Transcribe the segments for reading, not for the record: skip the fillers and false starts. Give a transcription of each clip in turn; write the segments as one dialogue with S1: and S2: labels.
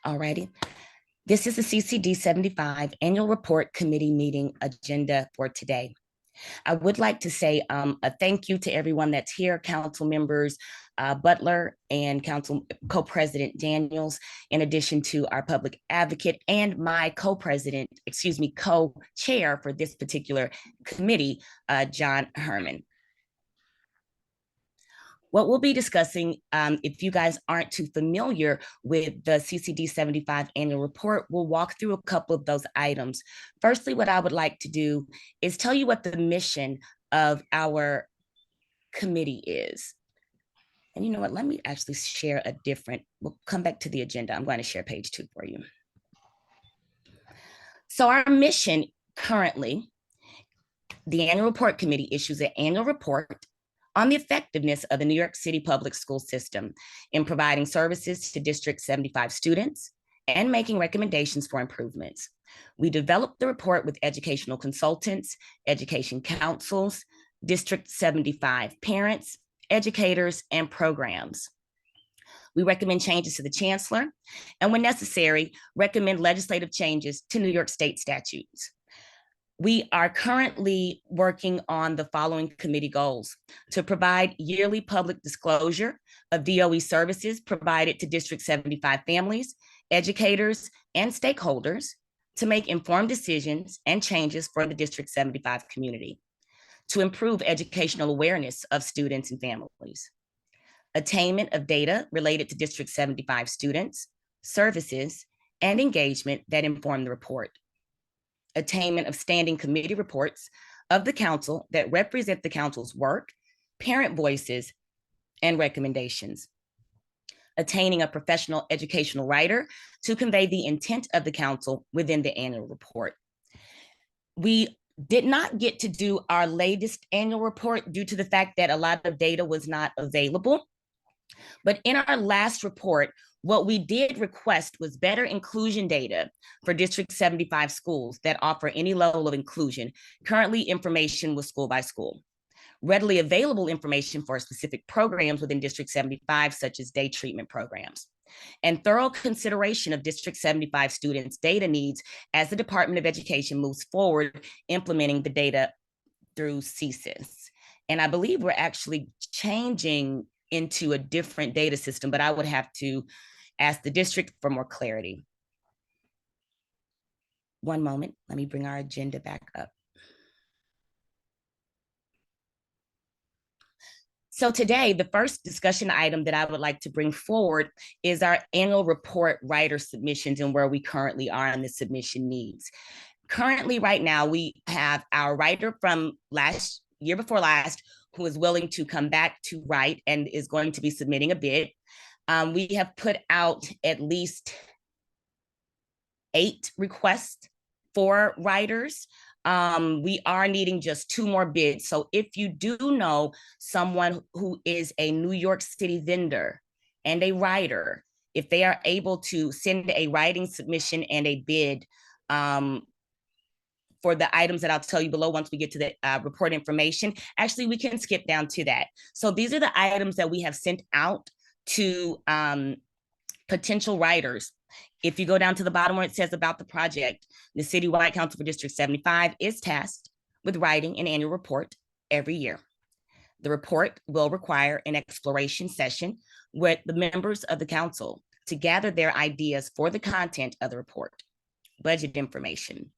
S1: Alrighty. This is the CCD 75 Annual Report Committee meeting agenda for today. I would like to say a thank you to everyone that's here, Council members Butler and Council Co-President Daniels, in addition to our public advocate and my co-president, co-chair for this particular committee, John Herman. What we'll be discussing, if you guys aren't too familiar with the CCD 75 annual report, we'll walk through a couple of those items. Firstly, what I would like to do is tell you what the mission of our committee is. And you know what, let me actually share we'll come back to the agenda. I'm going to share page 2 for you. So our mission currently, the annual report committee issues an annual report on the effectiveness of the New York City public school system in providing services to District 75 students and making recommendations for improvements. We developed the report with educational consultants, education councils, District 75 parents, educators, and programs. We recommend changes to the chancellor, and when necessary, recommend legislative changes to New York State statutes. We are currently working on the following committee goals: to provide yearly public disclosure of DOE services provided to District 75 families, educators, and stakeholders to make informed decisions and changes for the District 75 community, to improve educational awareness of students and families, attainment of data related to District 75 students, services, and engagement that inform the report, attainment of standing committee reports of the council that represent the council's work, parent voices, and recommendations, attaining a professional educational writer to convey the intent of the council within the annual report. We did not get to do our latest annual report due to the fact that a lot of data was not available. But in our last report, what we did request was better inclusion data for District 75 schools that offer any level of inclusion. Currently, information was school by school. Readily available information for specific programs within District 75, such as day treatment programs, and thorough consideration of District 75 students' data needs as the Department of Education moves forward implementing the data through CSIS. And I believe we're actually changing into a different data system, but I would have to ask the district for more clarity. One moment, let me bring our agenda back up. So today, the first discussion item that I would like to bring forward is our annual report writer submissions and where we currently are on the submission needs. Currently, right now, we have our writer from year before last, who is willing to come back to write and is going to be submitting a bid. We have put out at least 8 requests for writers. We are needing just 2 more bids. So if you do know someone who is a New York City vendor and a writer, if they are able to send a writing submission and a bid for the items that I'll tell you below once we get to the report information. Actually, we can skip down to that. So these are the items that we have sent out to potential writers. If you go down to the bottom where it says about the project, the Citywide Council for District 75 is tasked with writing an annual report every year. The report will require an exploration session with the members of the council to gather their ideas for the content of the report, budget information.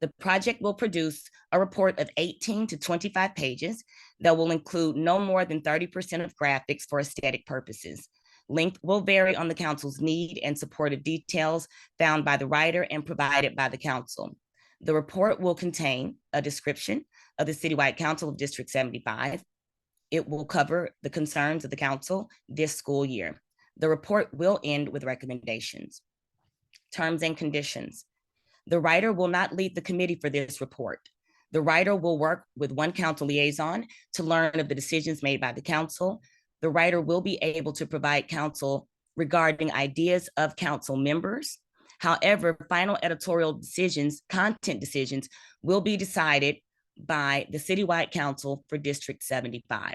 S1: The project will produce a report of 18 to 25 pages that will include no more than 30% of graphics for aesthetic purposes. Length will vary on the council's need and supportive details found by the writer and provided by the council. The report will contain a description of the Citywide Council of District 75. It will cover the concerns of the council this school year. The report will end with recommendations. Terms and conditions. The writer will not lead the committee for this report. The writer will work with one council liaison to learn of the decisions made by the council. The writer will be able to provide counsel regarding ideas of council members. However, final editorial decisions, content decisions, will be decided by the Citywide Council for District 75.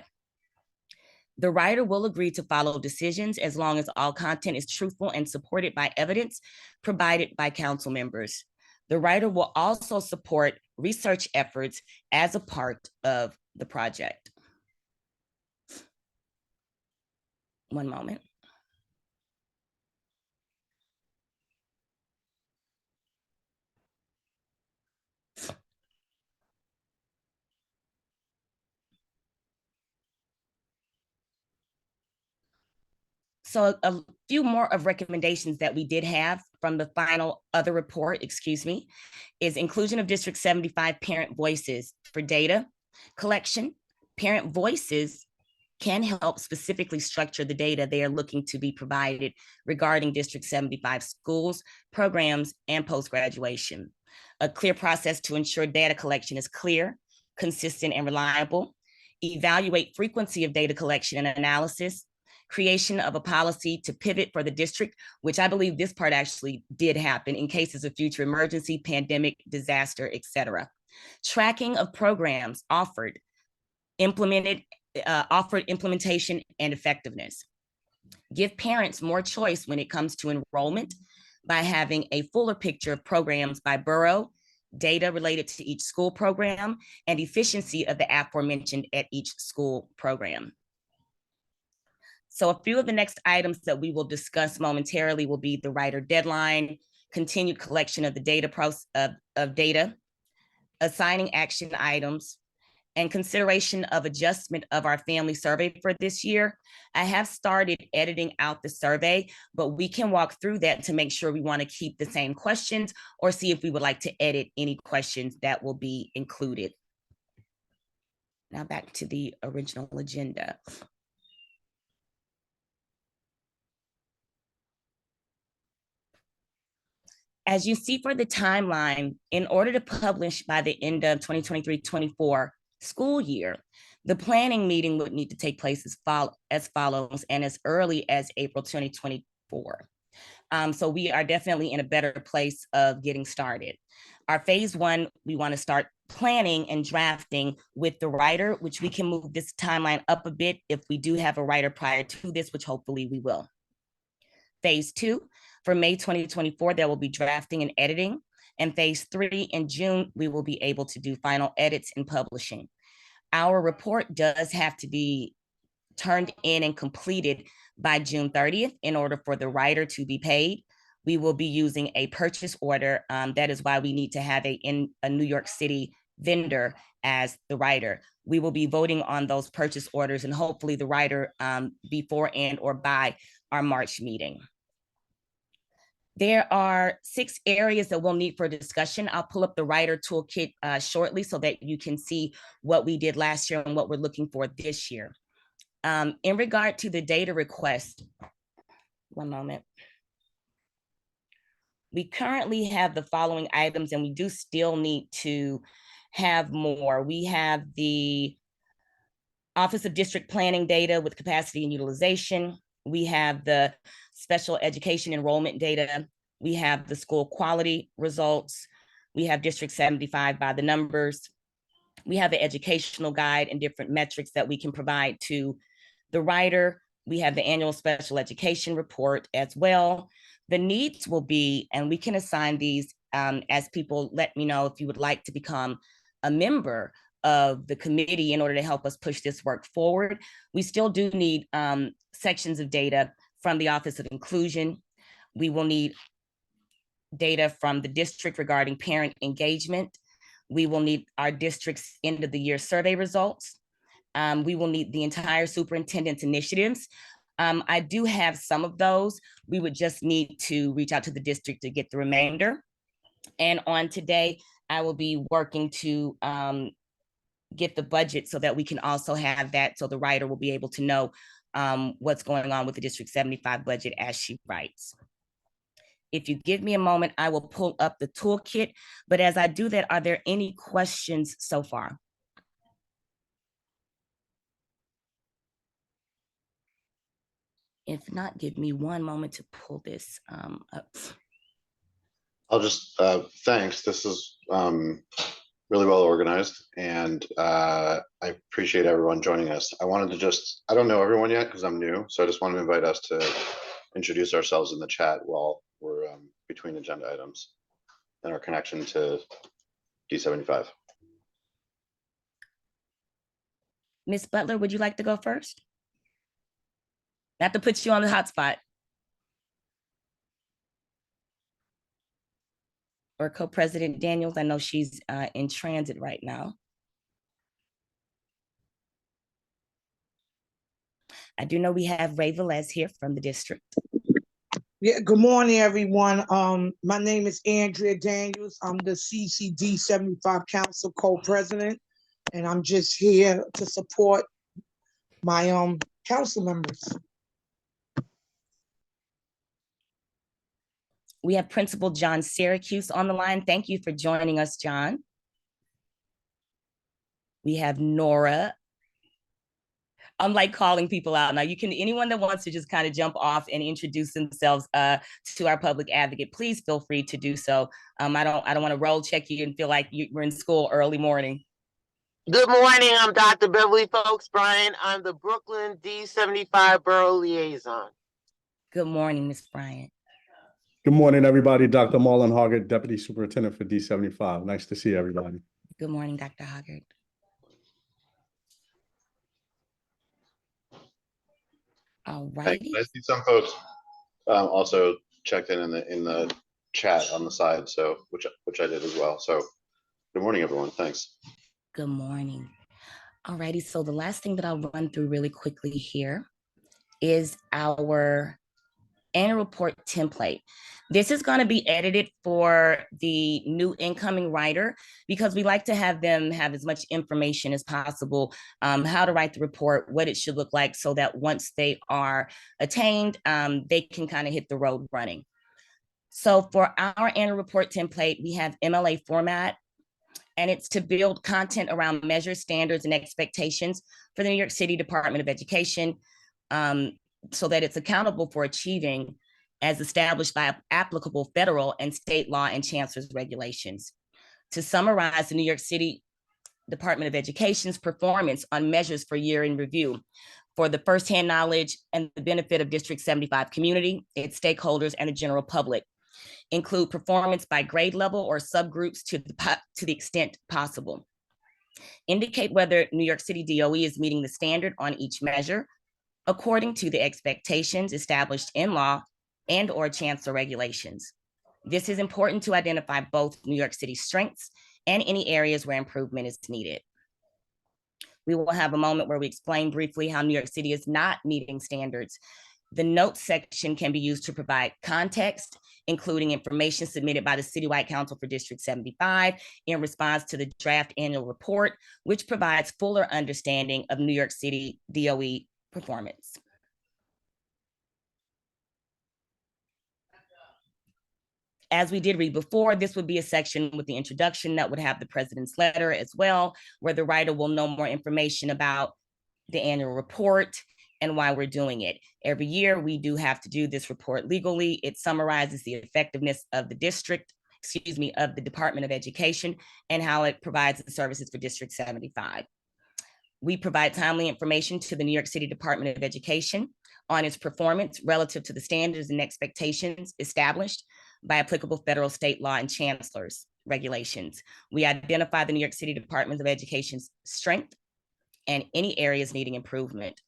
S1: The writer will agree to follow decisions as long as all content is truthful and supported by evidence provided by council members. The writer will also support research efforts as a part of the project. One moment. So a few more of recommendations that we did have from the final other report, is inclusion of District 75 parent voices for data collection. Parent voices can help specifically structure the data they are looking to be provided regarding District 75 schools, programs, and post-graduation. A clear process to ensure data collection is clear, consistent, and reliable. Evaluate frequency of data collection and analysis. Creation of a policy to pivot for the district, which I believe this part actually did happen in cases of future emergency, pandemic, disaster, etc. Tracking of programs offered, offered implementation and effectiveness. Give parents more choice when it comes to enrollment by having a fuller picture of programs by borough, data related to each school program, and efficiency of the aforementioned at each school program. So a few of the next items that we will discuss momentarily will be the writer deadline, continued collection of the data of data, assigning action items, and consideration of adjustment of our family survey for this year. I have started editing out the survey, but we can walk through that to make sure we want to keep the same questions or see if we would like to edit any questions that will be included. Now back to the original agenda. As you see for the timeline, in order to publish by the end of 2023-24 school year, the planning meeting would need to take place as follows and as early as April 2024. So we are definitely in a better place of getting started. Our phase one, we want to start planning and drafting with the writer, which we can move this timeline up a bit if we do have a writer prior to this, which hopefully we will. Phase two, for May 2024, there will be drafting and editing. And phase three, in June, we will be able to do final edits and publishing. Our report does have to be turned in and completed by June 30th in order for the writer to be paid. We will be using a purchase order. That is why we need to have a New York City vendor as the writer. We will be voting on those purchase orders and hopefully the writer before and or by our March meeting. There are 6 areas that we'll need for discussion. I'll pull up the writer toolkit shortly so that you can see what we did last year and what we're looking for this year. In regard to the data request, one moment. We currently have the following items and we do still need to have more. We have the Office of District Planning data with capacity and utilization. We have the special education enrollment data. We have the school quality results. We have District 75 by the numbers. We have the educational guide and different metrics that we can provide to the writer. We have the annual special education report as well. The needs will be, and we can assign these as people let me know if you would like to become a member of the committee in order to help us push this work forward. We still do need sections of data from the Office of Inclusion. We will need data from the district regarding parent engagement. We will need our district's end of the year survey results. We will need the entire superintendent's initiatives. I do have some of those. We would just need to reach out to the district to get the remainder. And on today, I will be working to get the budget so that we can also have that so the writer will be able to know what's going on with the District 75 budget as she writes. If you give me a moment, I will pull up the toolkit. But as I do that, are there any questions so far? If not, give me one moment to pull this up.
S2: I'll just, thanks. This is really well organized, and I appreciate everyone joining us. I wanted to I don't know everyone yet because I'm new, so I just want to invite us to introduce ourselves in the chat while we're between agenda items and our connection to D75.
S1: Ms. Butler, would you like to go first? Not to put you on the hot spot. Or Co-President Daniels, I know she's in transit right now. I do know we have Ray Velez here from the district.
S3: Yeah, good morning, everyone. My name is Andrea Daniels. I'm the CCD 75 Council Co-President, and I'm just here to support my council members.
S1: We have Principal John Syracuse on the line. Thank you for joining us, John. We have Nora. I'm like calling people out now. You can, anyone that wants to just kind of jump off and introduce themselves to our public advocate, please feel free to do so. I don't want to roll check you and feel like we're in school early morning.
S4: Good morning, I'm Dr. Beverly Folks Bryan. I'm the Brooklyn D75 Borough Liaison. Good
S1: morning, Ms. Bryant.
S5: Good morning, everybody. Dr. Marlon Hoggard, Deputy Superintendent for D75. Nice to see everybody.
S1: Good morning, Dr. Hoggard. All right.
S2: I see some folks also checked in the chat on the side, so which I did as well. So good morning, everyone. Thanks.
S1: Good morning. All righty. So the last thing that I'll run through really quickly here is our annual report template. This is going to be edited for the new incoming writer because we like to have them have as much information as possible, how to write the report, what it should look like, so that once they are attained, they can kind of hit the road running. So for our annual report template, we have MLA format, and it's to build content around measures, standards, and expectations for the New York City Department of Education, so that it's accountable for achieving as established by applicable federal and state law and chancellor's regulations. To summarize the New York City Department of Education's performance on measures for year in review for the firsthand knowledge and the benefit of District 75 community, its stakeholders, and the general public. Include performance by grade level or subgroups to the extent possible. Indicate whether New York City DOE is meeting the standard on each measure according to the expectations established in law and or chancellor regulations. This is important to identify both New York City's strengths and any areas where improvement is needed. We will have a moment where we explain briefly how New York City is not meeting standards. The notes section can be used to provide context, including information submitted by the Citywide Council for District 75 in response to the draft annual report, which provides fuller understanding of New York City DOE performance. As we did read before, this would be a section with the introduction that would have the president's letter as well, where the writer will know more information about the annual report and why we're doing it. Every year, we do have to do this report legally. It summarizes the effectiveness of the of the Department of Education and how it provides the services for District 75. We provide timely information to the New York City Department of Education on its performance relative to the standards and expectations established by applicable federal, state law, and chancellor's regulations. We identify the New York City Department of Education's strength and any areas needing improvement.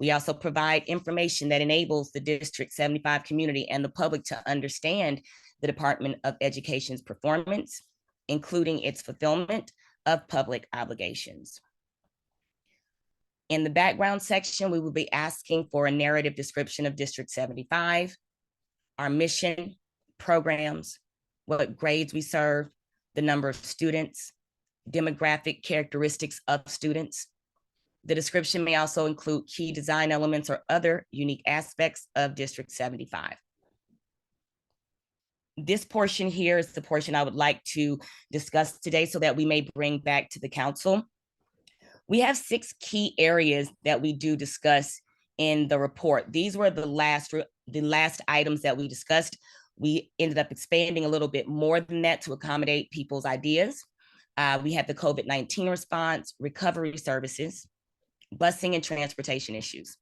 S1: We also provide information that enables the District 75 community and the public to understand the Department of Education's performance, including its fulfillment of public obligations. In the background section, we will be asking for a narrative description of District 75, our mission, programs, what grades we serve, the number of students, demographic characteristics of students. The description may also include key design elements or other unique aspects of District 75. This portion here is the portion I would like to discuss today so that we may bring back to the council. We have 6 key areas that we do discuss in the report. These were the last items that we discussed. We ended up expanding a little bit more than that to accommodate people's ideas. We have the COVID-19 response, recovery services, busing and transportation issues,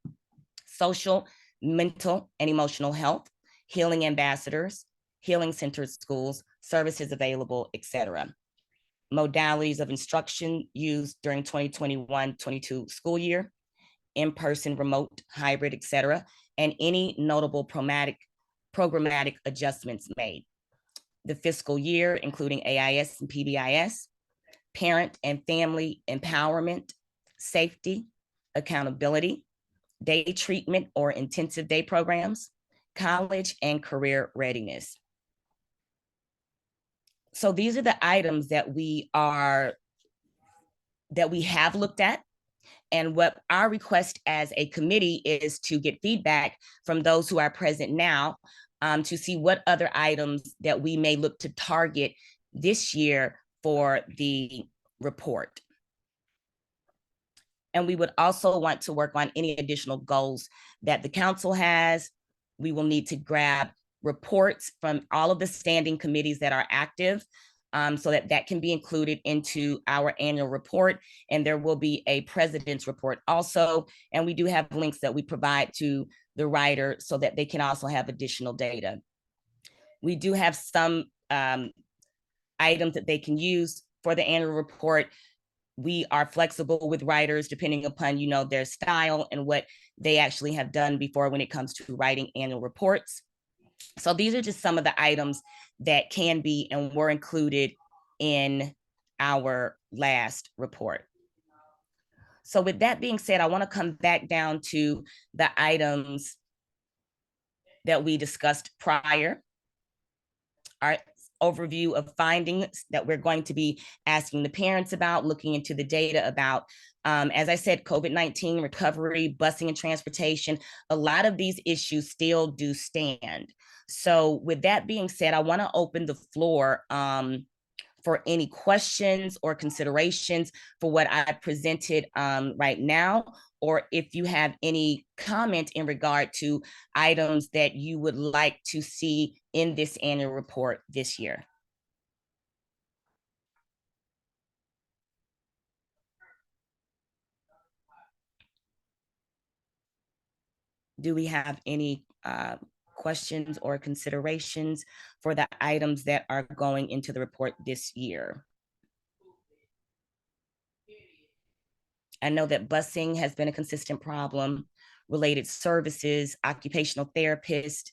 S1: social, mental, and emotional health, healing ambassadors, healing centered schools, services available, etc. Modalities of instruction used during 2021-22 school year, in-person, remote, hybrid, etc., and any notable programmatic adjustments made. The fiscal year, including AIS and PBIS, parent and family empowerment, safety, accountability, day treatment or intensive day programs, college and career readiness. So these are the items that we have looked at. And what our request as a committee is to get feedback from those who are present now to see what other items that we may look to target this year for the report. And we would also want to work on any additional goals that the council has. We will need to grab reports from all of the standing committees that are active so that can be included into our annual report. And there will be a president's report also. And we do have links that we provide to the writer so that they can also have additional data. We do have some items that they can use for the annual report. We are flexible with writers depending upon, their style and what they actually have done before when it comes to writing annual reports. So these are just some of the items that can be and were included in our last report. So with that being said, I want to come back down to the items that we discussed prior. Our overview of findings that we're going to be asking the parents about, looking into the data about, as I said, COVID-19 recovery, busing and transportation. A lot of these issues still do stand. So with that being said, I want to open the floor for any questions or considerations for what I presented right now, or if you have any comment in regard to items that you would like to see in this annual report this year. Do we have any questions or considerations for the items that are going into the report this year? I know that busing has been a consistent problem, related services, occupational therapist,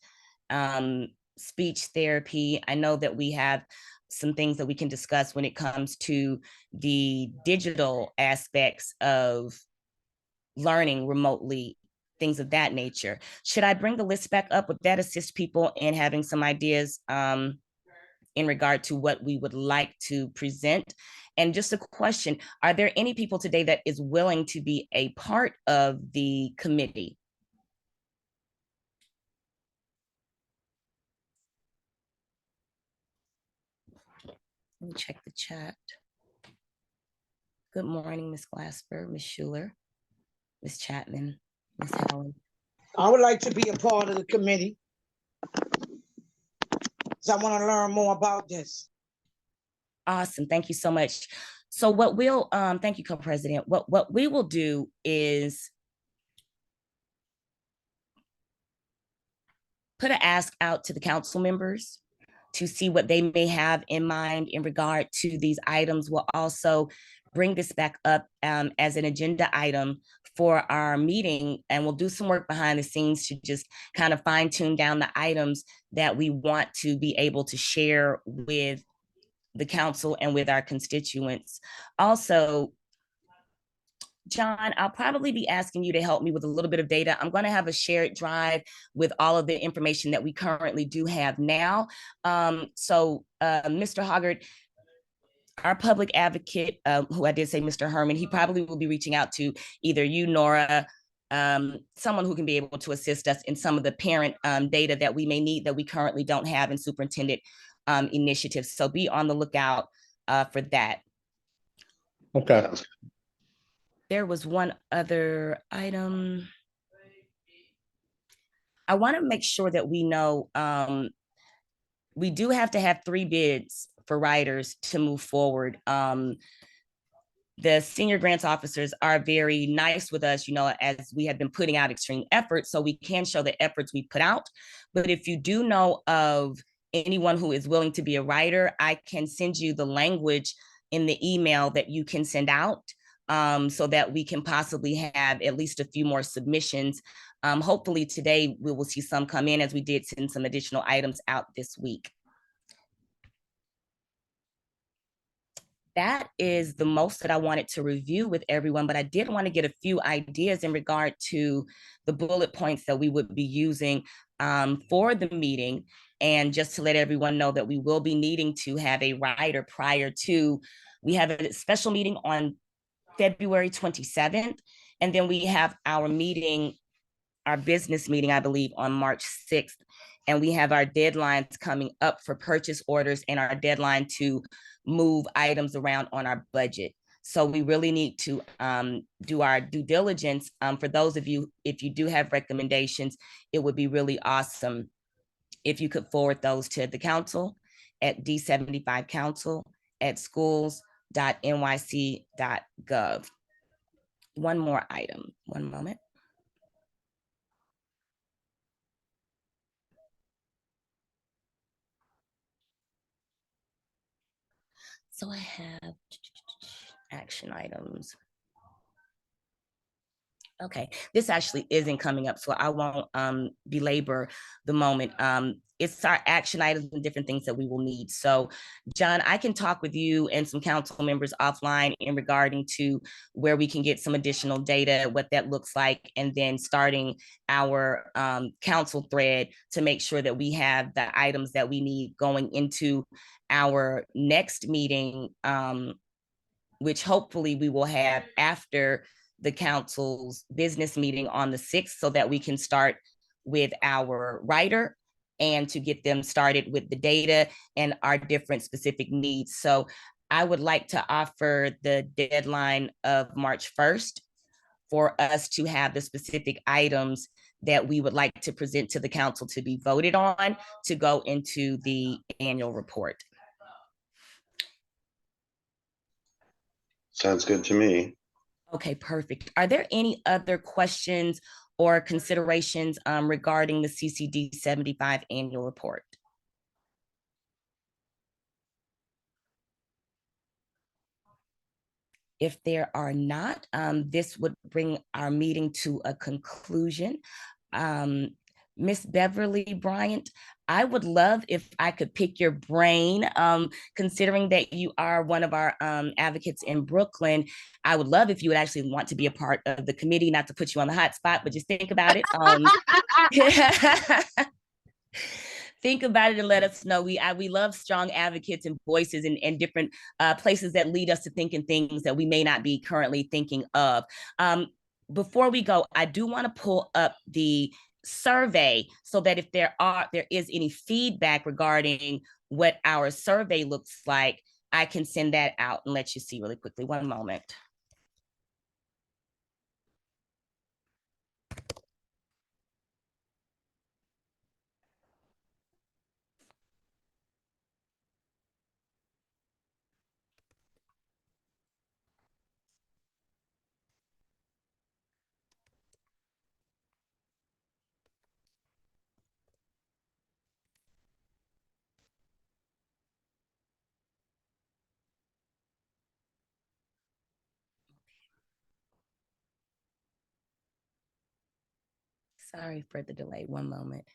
S1: speech therapy. I know that we have some things that we can discuss when it comes to the digital aspects of learning remotely, things of that nature. Should I bring the list back up? Would that assist people in having some ideas in regard to what we would like to present? And just a question, are there any people today that is willing to be a part of the committee? Let me check the chat. Good morning, Ms. Glasper, Ms. Schuler, Ms. Chapman, Ms. Helen.
S3: I would like to be a part of the committee, because I want to learn more about this.
S1: Awesome, thank you so much. So what we'll, thank you, Co-President. What we will do is put an ask out to the council members to see what they may have in mind in regard to these items. We'll also bring this back up as an agenda item for our meeting, and we'll do some work behind the scenes to just kind of fine tune down the items that we want to be able to share with the council and with our constituents. Also, John, I'll probably be asking you to help me with a little bit of data. I'm going to have a shared drive with all of the information that we currently do have now. So Mr. Hoggard, our public advocate, who I did say Mr. Herman, he probably will be reaching out to either you, Nora, someone who can be able to assist us in some of the parent data that we may need that we currently don't have in superintendent initiatives. So be on the lookout for that.
S5: Okay.
S1: There was one other item. I want to make sure that we know we do have to have 3 bids for writers to move forward. The senior grants officers are very nice with us, as we have been putting out extreme effort, so we can show the efforts we put out. But if you do know of anyone who is willing to be a writer, I can send you the language in the email that you can send out, so that we can possibly have at least a few more submissions. Hopefully today we will see some come in, as we did send some additional items out this week. That is the most that I wanted to review with everyone, but I did want to get a few ideas in regard to the bullet points that we would be using for the meeting. And just to let everyone know that we will be needing to have a writer prior to, we have a special meeting on February 27th, and then we have our meeting, our business meeting, I believe, on March 6th. And we have our deadlines coming up for purchase orders and our deadline to move items around on our budget. So we really need to do our due diligence. For those of you, if you do have recommendations, it would be really awesome if you could forward those to the council at d75council@schools.nyc.gov. One more item, one moment. So I have action items. Okay, this actually isn't coming up, so I won't belabor the moment. It's our action items and different things that we will need. So John, I can talk with you and some council members offline in regarding to where we can get some additional data, what that looks like, and then starting our council thread to make sure that we have the items that we need going into our next meeting, which hopefully we will have after the council's business meeting on the 6th, so that we can start with our writer and to get them started with the data and our different specific needs. So I would like to offer the deadline of March 1st for us to have the specific items that we would like to present to the council to be voted on to go into the annual report.
S2: Sounds good to me.
S1: Okay, perfect. Are there any other questions or considerations regarding the CCD 75 annual report? If there are not, this would bring our meeting to a conclusion. Miss Beverly Bryant, I would love if I could pick your brain, considering that you are one of our advocates in Brooklyn. I would love if you would actually want to be a part of the committee, not to put you on the hot spot, but just think about it. Think about it and let us know. We love strong advocates and voices and different places that lead us to thinking things that we may not be currently thinking of. Before we go, I do want to pull up the survey so that if there is any feedback regarding what our survey looks like, I can send that out and let you see really quickly. One moment. Sorry for the delay. One moment.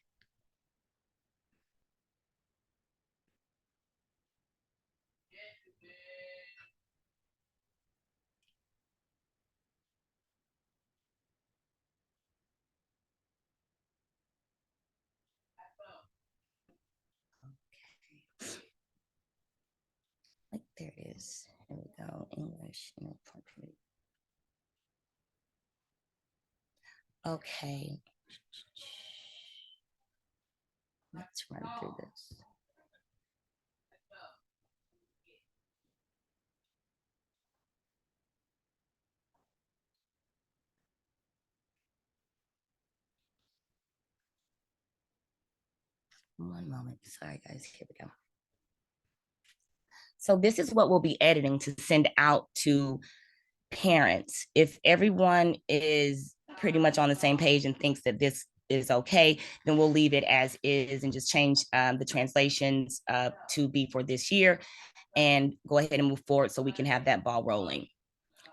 S1: Like there it is. Here we go. English. Okay. Let's run through this. One moment. Sorry, guys. Here we go. So this is what we'll be editing to send out to parents. If everyone is pretty much on the same page and thinks that this is okay, then we'll leave it as is and just change the translations to be for this year and go ahead and move forward so we can have that ball rolling.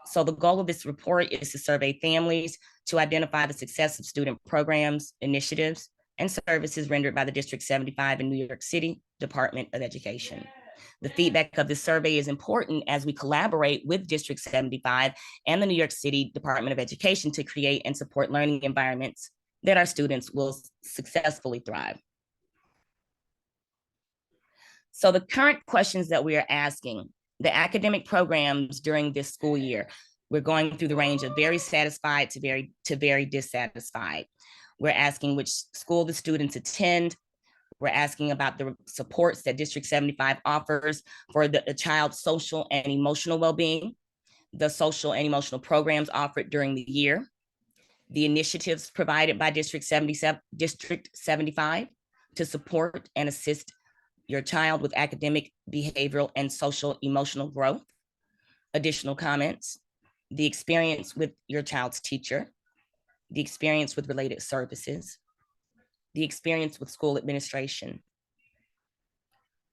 S1: So the goal of this report is to survey families to identify the success of student programs, initiatives, and services rendered by the District 75 in New York City Department of Education. The feedback of this survey is important as we collaborate with District 75 and the New York City Department of Education to create and support learning environments that our students will successfully thrive. So the current questions that we are asking, the academic programs during this school year, we're going through the range of very satisfied to very dissatisfied. We're asking which school the students attend. We're asking about the supports that District 75 offers for the child's social and emotional well-being, the social and emotional programs offered during the year, the initiatives provided by District 75 to support and assist your child with academic, behavioral, and social emotional growth. Additional comments, the experience with your child's teacher, the experience with related services, the experience with school administration.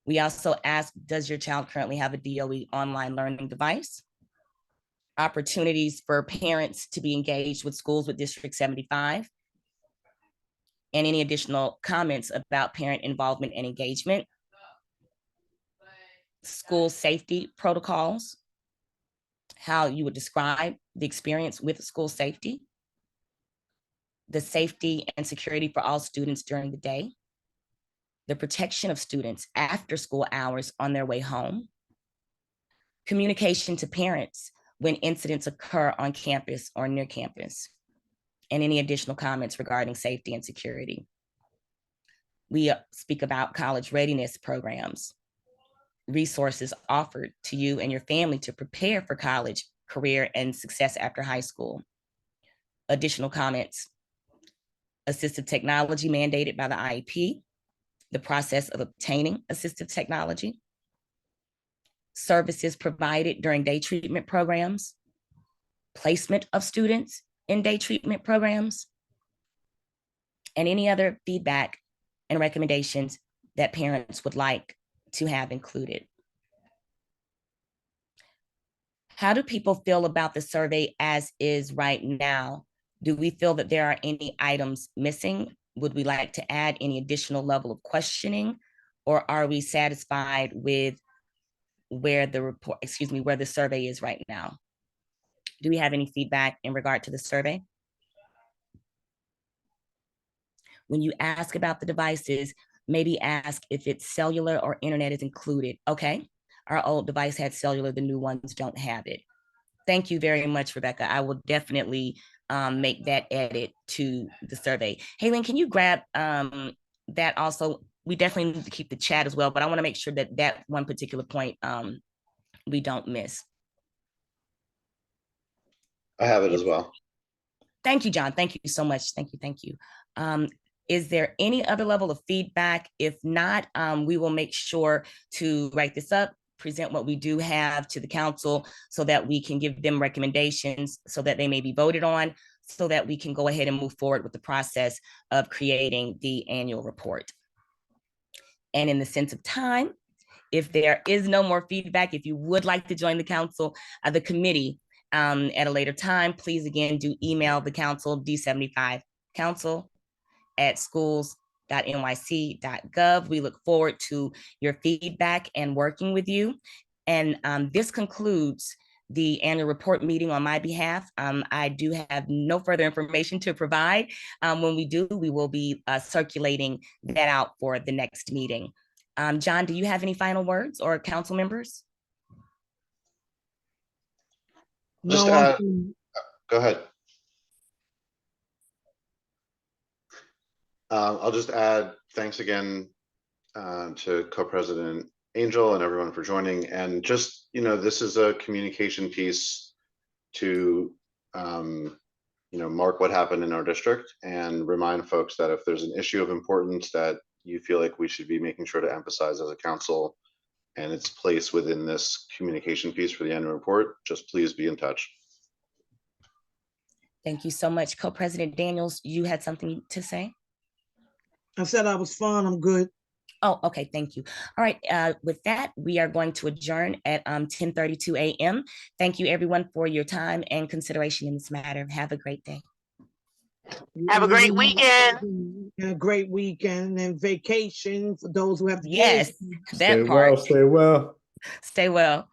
S1: We also ask, does your child currently have a DOE online learning device? Opportunities for parents to be engaged with schools with District 75, and any additional comments about parent involvement and engagement. School safety protocols, how you would describe the experience with school safety, the safety and security for all students during the day, the protection of students after school hours on their way home, communication to parents when incidents occur on campus or near campus, and any additional comments regarding safety and security. We speak about college readiness programs, resources offered to you and your family to prepare for college, career, and success after high school. Additional comments, assistive technology mandated by the IEP, the process of obtaining assistive technology, services provided during day treatment programs, placement of students in day treatment programs, and any other feedback and recommendations that parents would like to have included. How do people feel about the survey as is right now? Do we feel that there are any items missing? Would we like to add any additional level of questioning? Or are we satisfied with where the survey is right now? Do we have any feedback in regard to the survey? When you ask about the devices, maybe ask if it's cellular or internet is included. Okay, our old device had cellular, the new ones don't have it. Thank you very much, Rebecca. I will definitely make that edit to the survey. Haylene, can you grab that also? We definitely need to keep the chat as well, but I want to make sure that that one particular point we don't miss.
S2: I have it as well.
S1: Thank you, John. Thank you so much. Thank you. Is there any other level of feedback? If not, we will make sure to write this up, present what we do have to the council so that we can give them recommendations so that they may be voted on, so that we can go ahead and move forward with the process of creating the annual report. And in the sense of time, if there is no more feedback, if you would like to join the council, the committee at a later time, please again do email the council, D75 council@schools.nyc.gov. We look forward to your feedback and working with you. And this concludes the annual report meeting on my behalf. I do have no further information to provide. When we do, we will be circulating that out for the next meeting. John, do you have any final words, or council members?
S2: Just
S3: No,
S2: go ahead. I'll just add thanks again to co-president Angel and everyone for joining. And just, this is a communication piece to, mark what happened in our district and remind folks that if there's an issue of importance that you feel like we should be making sure to emphasize as a council and its place within this communication piece for the annual report, just please be in touch.
S1: Thank you so much. Co-President Daniels, you had something to say?
S3: I said I was fine, I'm good.
S1: Oh, okay, thank you. All right, with that, we are going to adjourn at 10:32 a.m. Thank you, everyone, for your time and consideration in this matter. Have a great day.
S4: Have a great weekend.
S3: And a great weekend and vacation for those who have.
S1: Yes,
S5: Stay
S1: that
S5: well,
S1: part.
S5: stay well.
S1: Stay well.